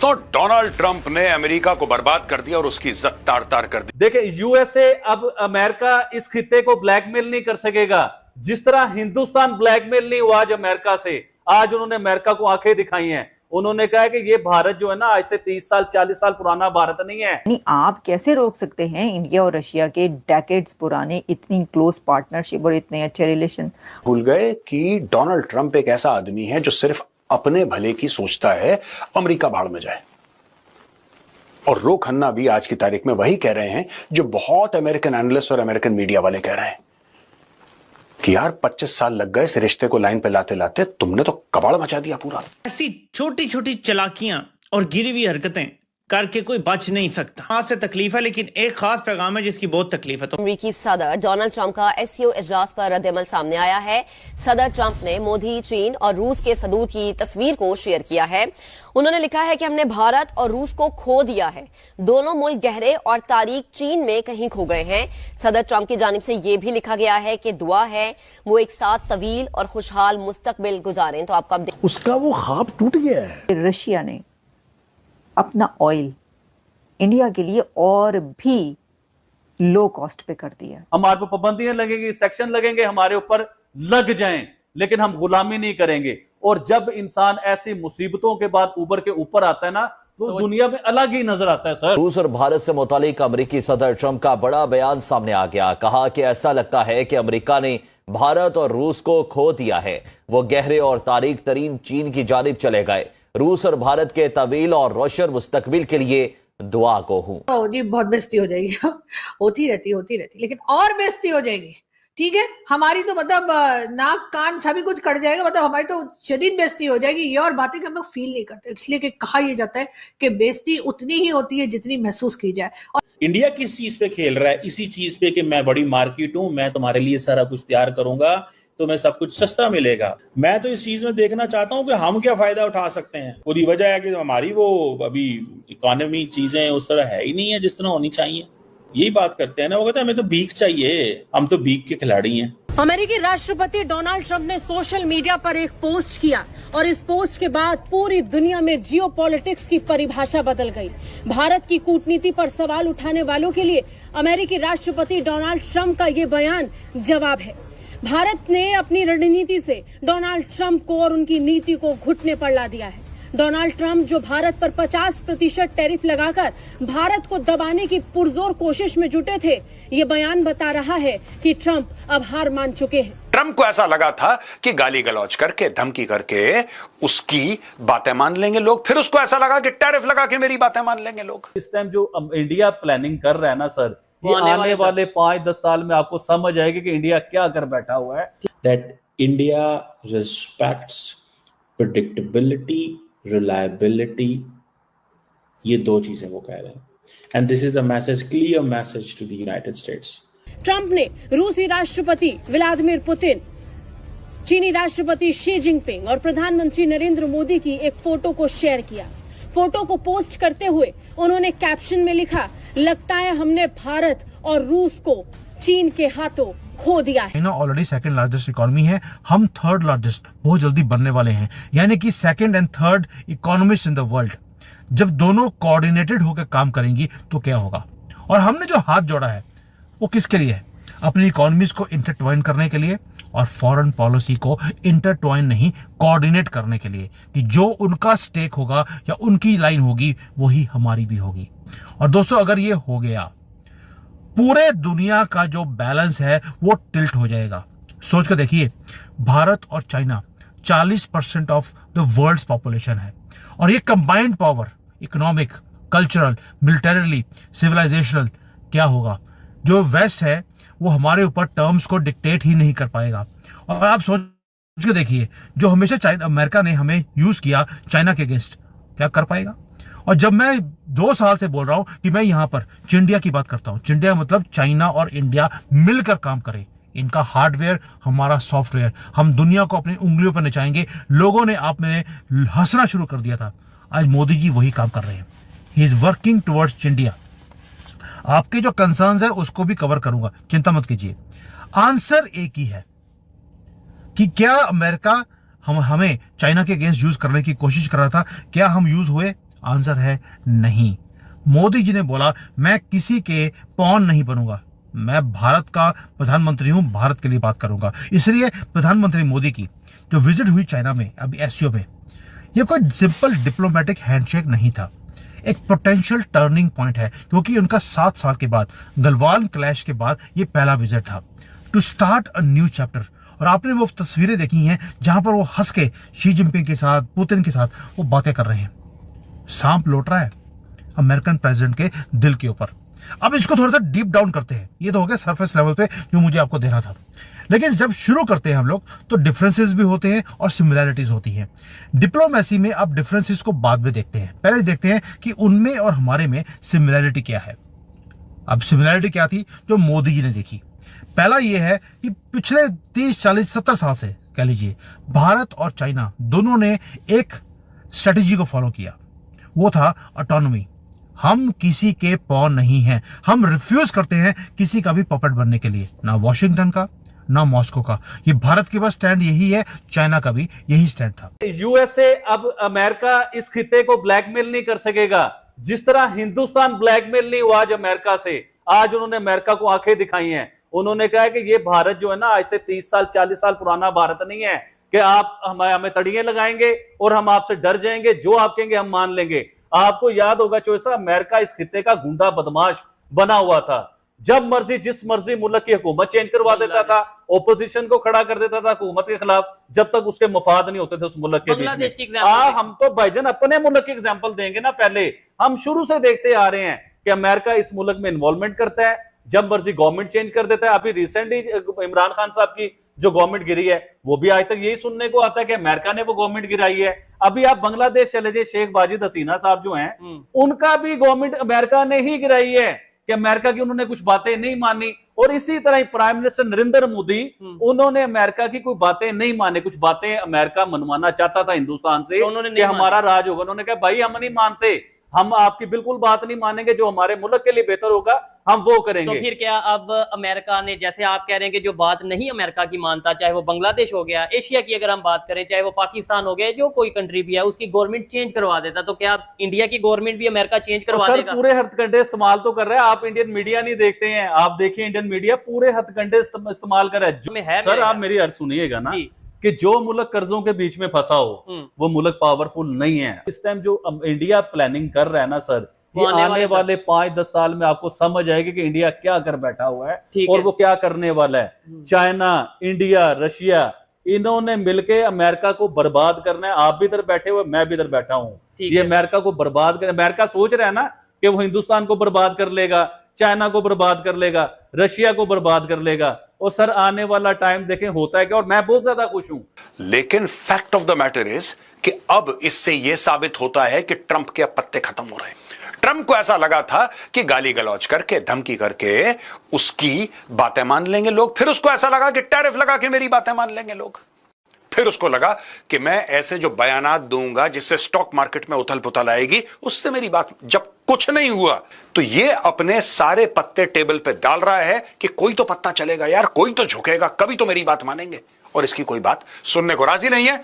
दोस्तों, Donald Trump ने America को बर्बाद कर दिया और उसकी इज्जत तार तार कर दी। देखिए, यूएसए अब अमेरिका इस खित्ते को ब्लैकमेल नहीं कर सकेगा। जिस तरह हिंदुस्तान ब्लैकमेल नहीं हुआ आज अमेरिका से, आज उन्होंने अमेरिका को आंखें दिखाई हैं। उन्होंने कहा है कि ये भारत जो है ना, आज से 30 साल 40 साल पुराना भारत नहीं है। नहीं, आप कैसे रोक सकते हैं इंडिया और रशिया के डेकेड्स पुराने इतनी क्लोज पार्टनरशिप और इतने अच्छे रिलेशन? भूल गए कि डोनाल्ड ट्रंप एक ऐसा आदमी है जो सिर्फ अपने भले की सोचता है। अमेरिका भाड़ में जाए। और रो खन्ना भी आज की तारीख में वही कह रहे हैं जो बहुत अमेरिकन एनालिस्ट और अमेरिकन मीडिया वाले कह रहे हैं कि यार 25 साल लग गए इस रिश्ते को लाइन पे लाते लाते, तुमने तो कबाड़ मचा दिया पूरा। ऐसी छोटी छोटी चालाकियां और गिरी हुई हरकतें करके कोई बच नहीं सकता। आज से तकलीफ है, लेकिन एक खास पैगाम है जिसकी बहुत तकलीफ है। तो अमेरिकी सदर डोनाल्ड ट्रंप का एससीओ इजलास पर रद्द-ए-अमल सामने आया है। सदर ट्रंप ने मोदी, चीन और रूस के सदूर की तस्वीर को शेयर किया है। उन्होंने लिखा है कि हमने भारत और रूस को खो दिया है। दोनों मुल्क गहरे और तारीख चीन में कहीं खो गए हैं। सदर ट्रंप की जानिब से यह भी लिखा गया है कि दुआ है वो एक साथ तवील और खुशहाल मुस्तकबिल गुजारें। तो आपका उसका वो ख्वाब टूट गया है। रशिया ने अपना ऑयल इंडिया के लिए और भी लो कॉस्ट पे कर दिया। हमारे पर पाबंदियां लगेंगी, सेक्शन लगेंगे, हमारे ऊपर लग जाएं, लेकिन हम गुलामी नहीं करेंगे। और जब इंसान ऐसी मुसीबतों के बाद उबर के ऊपर आता है ना, तो दुनिया में अलग ही नजर आता है। सर, रूस और भारत से मुतालिक अमेरिकी सदर ट्रंप का बड़ा बयान सामने आ गया। कहा कि ऐसा लगता है कि अमेरिका ने भारत और रूस को खो दिया है। वो गहरे और तारीख तरीन चीन की जानिब चले गए। रूस और भारत के तवील और रोशन मुस्तकबिल के लिए दुआ को हूं। जी बहुत बेइज्जती हो जाएगी। होती रहती लेकिन और बेइज्जती हो जाएगी। ठीक है, हमारी तो मतलब नाक कान सभी कुछ कट जाएगा, मतलब हमारी तो शदीद बेइज्जती हो जाएगी। ये और बातें हम लोग फील नहीं करते, इसलिए कि कहा यह जाता है कि बेइज्जती उतनी ही होती है जितनी महसूस की जाए। और इंडिया किस चीज पे खेल रहा है? इसी चीज पे कि मैं बड़ी मार्केट हूं, मैं तुम्हारे लिए सारा कुछ तैयार करूंगा, तुम्हें सब कुछ सस्ता मिलेगा। मैं तो इस चीज में देखना चाहता हूं कि हम क्या फायदा उठा सकते हैं। पूरी वजह है कि हमारी वो अभी इकोनॉमी चीजें उस तरह है ही नहीं है जिस तरह होनी चाहिए। यही बात करते हैं ना, वो कहते हैं हमें तो भीख चाहिए, हम तो भीख के खिलाड़ी हैं। अमेरिकी राष्ट्रपति डोनाल्ड ट्रंप ने सोशल मीडिया पर एक पोस्ट किया और इस पोस्ट के बाद पूरी दुनिया में जियोपॉलिटिक्स की परिभाषा बदल गई। भारत की कूटनीति पर सवाल उठाने वालों के लिए अमेरिकी राष्ट्रपति डोनाल्ड ट्रंप का ये बयान जवाब है। भारत ने अपनी रणनीति से डोनाल्ड ट्रंप को और उनकी नीति को घुटने पर ला दिया है। डोनाल्ड ट्रंप जो भारत पर 50% टैरिफ लगाकर भारत को दबाने की पुरजोर कोशिश में जुटे थे, ये बयान बता रहा है कि ट्रंप अब हार मान चुके हैं। ट्रंप को ऐसा लगा था कि गाली गलौज करके, धमकी करके उसकी बातें मान लेंगे लोग। फिर उसको ऐसा लगा कि टैरिफ लगा के मेरी बातें मान लेंगे लोग। इस टाइम जो इंडिया प्लानिंग कर रहा है ना सर, ये आने वाले 5-10 साल में आपको समझ आएगी कि इंडिया क्या कर बैठा हुआ है। That India respects predictability, reliability, ये दो चीजें वो कह रहे हैं। And this is a message, clear message to the United States. Trump ने रूसी राष्ट्रपति व्लादिमीर पुतिन, चीनी राष्ट्रपति शी जिनपिंग और प्रधानमंत्री नरेंद्र मोदी की एक फोटो को शेयर किया। फोटो को पोस्ट करते हुए उन्होंने कैप्शन में लिखा, लगता है हमने भारत और रूस को चीन के हाथों खो दिया है। China already second largest economy है, हम थर्ड लार्जेस्ट बहुत जल्दी बनने वाले हैं, यानी कि second and third economist in the world. जब दोनों कोऑर्डिनेटेड होकर काम करेंगी तो क्या होगा? और हमने जो हाथ जोड़ा है वो किसके लिए है? अपनी इकोनॉमीज को इंटरट्वाइन करने के लिए और फॉरेन पॉलिसी को इंटरट्वाइन नहीं, कोऑर्डिनेट करने के लिए कि जो उनका स्टेक होगा या उनकी लाइन होगी वही हमारी भी होगी। और दोस्तों, अगर ये हो गया, पूरे दुनिया का जो बैलेंस है वो टिल्ट हो जाएगा। सोच कर देखिए, भारत और China 40% of the world's population है, और ये combined power economic, cultural, militarily, civilisational क्या होगा? जो वेस्ट है वो हमारे ऊपर टर्म्स को डिक्टेट ही नहीं कर पाएगा। और आप सोच के देखिए, जो हमेशा अमेरिका ने हमें यूज किया चाइना के अगेंस्ट, क्या कर पाएगा? और जब मैं 2 साल से बोल रहा हूं कि मैं यहां पर चिंडिया की बात करता हूं, चिंडिया मतलब चाइना और इंडिया मिलकर काम करें, इनका हार्डवेयर हमारा सॉफ्टवेयर, हम दुनिया को अपनी उंगलियों पर नचाएंगे। लोगों ने आप में हंसना शुरू कर दिया था, आज मोदी जी वही काम कर रहे हैं। He is working towards Chindia. आपके जो कंसर्न्स है उसको भी कवर करूंगा, चिंता मत कीजिए। आंसर एक ही है कि क्या अमेरिका हमें चाइना के अगेंस्ट यूज करने की कोशिश कर रहा था? क्या हम यूज हुए? आंसर है नहीं। मोदी जी ने बोला मैं किसी के पॉन नहीं बनूंगा, मैं भारत का प्रधानमंत्री हूं, भारत के लिए बात करूंगा। इसलिए प्रधानमंत्री मोदी की जो विजिट हुई चाइना में अभी एससीओ में, ये कोई सिंपल डिप्लोमेटिक हैंडशेक नहीं था, एक पोटेंशियल टर्निंग पॉइंट है, क्योंकि उनका 7 साल के बाद गलवान क्लैश के बाद ये पहला विजिट था to start a new chapter. और आपने वो तस्वीरें देखी हैं जहां पर वो हंस के शी जिनपिंग के साथ, पुतिन के साथ वो बातें कर रहे हैं। सांप लौट रहा है अमेरिकन प्रेसिडेंट के दिल के ऊपर। अब इसको थोड़ा सा डीप डाउन करते हैं, ये तो हो गया सरफेस लेवल पे जो मुझे आपको देना था, लेकिन जब शुरू करते हैं हम लोग तो डिफरेंसेस भी होते हैं और सिमिलैरिटीज होती हैं। डिप्लोमेसी में अब डिफरेंसेस को बाद में देखते हैं, पहले देखते हैं कि उनमें और हमारे में सिमिलैरिटी क्या है। अब सिमिलैरिटी क्या थी जो मोदी जी ने देखी? पहला ये है कि पिछले 30, 40, 70 साल से कह लीजिए भारत और चाइना दोनों ने एक स्ट्रेटेजी को फॉलो किया, वो था ऑटोनॉमी। हम किसी के पॉन नहीं हैं, हम रिफ्यूज करते हैं किसी का भी पपेट बनने के लिए, ना वॉशिंगटन का ना मॉस्को का। ये भारत के पास स्टैंड यही है, चाइना का भी यही स्टैंड था। यूएसए अब अमेरिका इस खिते को ब्लैकमेल नहीं कर सकेगा, जिस तरह हिंदुस्तान ब्लैकमेल नहीं हुआ आज अमेरिका से। आज उन्होंने अमेरिका को आंखें दिखाई हैं, उन्होंने कहा है कि ये भारत जो है ना आज से 30 साल 40 साल पुराना भारत नहीं है कि आप हमें तड़िए लगाएंगे और हम आपसे डर जाएंगे, जो आप कहेंगे हम मान लेंगे। आपको याद होगा चोइसा, अमेरिका इस खिते का गुंडा बदमाश बना हुआ था, जब मर्जी जिस मर्जी मुल्क की हुकूमत चेंज करवा देता था, ओपोजिशन को खड़ा कर देता था हुकूमत के खिलाफ, जब तक उसके मफाद नहीं होते थे उस मुल्क के बीच में। हम तो भाईजान अपने मुल्क की एग्जांपल देंगे ना, पहले हम शुरू से देखते आ रहे हैं कि अमेरिका इस मुल्क में इन्वॉल्वमेंट करता है, जब मर्जी गवर्नमेंट चेंज कर देता है। अभी रिसेंटली इमरान खान साहब की जो गवर्नमेंट गिरी है, वो भी आज तक यही सुनने को आता है कि अमेरिका ने वो गवर्नमेंट गिराई है। अभी आप बांग्लादेश चले जाइए, शेख वाजिद हसीना साहब जो हैं, उनका भी गवर्नमेंट अमेरिका ने ही गिराई है कि अमेरिका की उन्होंने कुछ बातें नहीं मानी। और इसी तरह प्राइम मिनिस्टर नरेंद्र मोदी, उन्होंने अमेरिका की कोई बातें नहीं माने, कुछ बातें अमेरिका मनवाना चाहता था हिंदुस्तान से कि हमारा राज होगा, उन्होंने कहा भाई हम नहीं मानते, हम आपकी बिल्कुल बात नहीं मानेंगे, जो हमारे मुल्क के लिए बेहतर होगा हम वो करेंगे। तो फिर क्या अब अमेरिका ने, जैसे आप कह रहे हैं कि जो बात नहीं अमेरिका की मानता, चाहे वो बांग्लादेश हो गया, एशिया की अगर हम बात करें, चाहे वो पाकिस्तान हो गया, जो कोई कंट्री भी है, उसकी गवर्नमेंट चेंज करवा देता, तो क्या इंडिया की गवर्नमेंट भी अमेरिका चेंज करवा देगा? पूरे हथकंडे इस्तेमाल तो कर रहे हैं। आप इंडियन मीडिया नहीं देखते हैं, आप देखिए इंडियन मीडिया पूरे हथकंडे इस्तेमाल कर रहा है। सर आप मेरी अर्ज सुनिएगा ना, कि जो मुल्क कर्जों के बीच में फंसा हो वो मुल्क पावरफुल नहीं है। इस टाइम जो इंडिया प्लानिंग कर रहा है ना सर, ये आने वाले 5-10 साल में आपको समझ आएगी कि इंडिया क्या कर बैठा हुआ है और वो क्या करने वाला है। चाइना, इंडिया, रशिया, इन्होंने मिलके अमेरिका को बर्बाद करना है। आप भी इधर बैठे हुए, मैं भी इधर बैठा हूं, ये अमेरिका को बर्बाद कर, अमेरिका सोच रहा है ना कि वो हिंदुस्तान को बर्बाद कर लेगा, चाइना को बर्बाद कर लेगा, रशिया को बर्बाद कर लेगा। और सर आने वाला टाइम देखें होता है क्या, और मैं बहुत ज्यादा खुश हूं। लेकिन fact of the matter is कि अब इससे यह साबित होता है कि ट्रंप के पत्ते खत्म हो रहे हैं। ट्रंप को ऐसा लगा था कि गाली गलौज करके, धमकी करके उसकी बातें मान लेंगे लोग, फिर उसको ऐसा लगा कि टैरिफ लगा के मेरी बातें मान लेंगे लोग, फिर उसको लगा कि मैं ऐसे जो बयानात दूंगा जिससे स्टॉक मार्केट में उथल पुथल आएगी, उससे मेरी बात, जब कुछ नहीं हुआ तो ये अपने सारे पत्ते टेबल पे डाल रहा है कि कोई तो पत्ता चलेगा यार, कोई तो झुकेगा, कभी तो मेरी बात मानेंगे, और इसकी कोई बात सुनने को राजी नहीं है।